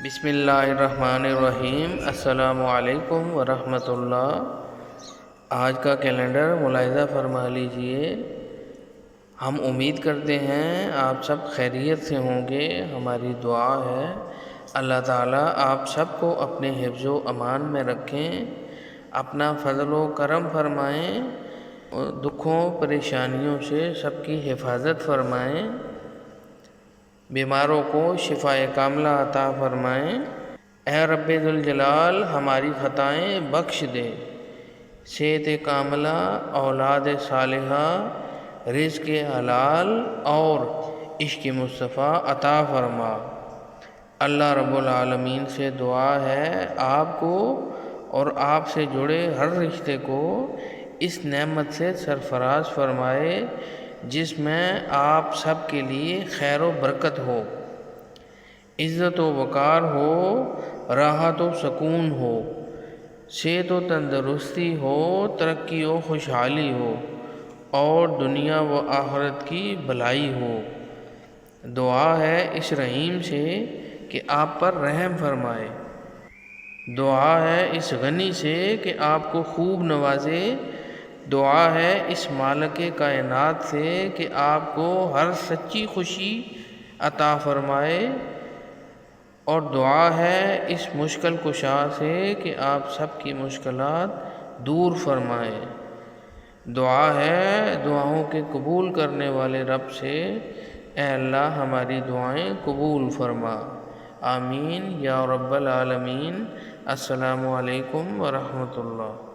بسم اللہ الرحمن الرحیم۔ السلام علیکم ورحمۃ اللہ۔ آج کا کیلنڈر ملاحظہ فرما لیجئے۔ ہم امید کرتے ہیں آپ سب خیریت سے ہوں گے۔ ہماری دعا ہے اللہ تعالیٰ آپ سب کو اپنے حفظ و امان میں رکھیں، اپنا فضل و کرم فرمائیں، دکھوں پریشانیوں سے سب کی حفاظت فرمائیں، بیماروں کو شفاء کاملہ عطا فرمائیں۔ اے رب ذوالجلال ہماری خطائیں بخش دے، صحت کاملہ، اولاد صالحہ، رزق حلال اور عشق مصطفیٰ عطا فرما۔ اللہ رب العالمین سے دعا ہے آپ کو اور آپ سے جڑے ہر رشتے کو اس نعمت سے سرفراز فرمائے جس میں آپ سب کے لیے خیر و برکت ہو، عزت و وقار ہو، راحت و سکون ہو، صحت و تندرستی ہو، ترقی و خوشحالی ہو اور دنیا و آخرت کی بھلائی ہو۔ دعا ہے اس رحیم سے کہ آپ پر رحم فرمائے، دعا ہے اس غنی سے کہ آپ کو خوب نوازے، دعا ہے اس مالک کائنات سے کہ آپ کو ہر سچی خوشی عطا فرمائے، اور دعا ہے اس مشکل کشا سے کہ آپ سب کی مشکلات دور فرمائے۔ دعا ہے دعاؤں کے قبول کرنے والے رب سے، اے اللہ ہماری دعائیں قبول فرما۔ آمین یا رب العالمین۔ السلام علیکم ورحمۃ اللہ۔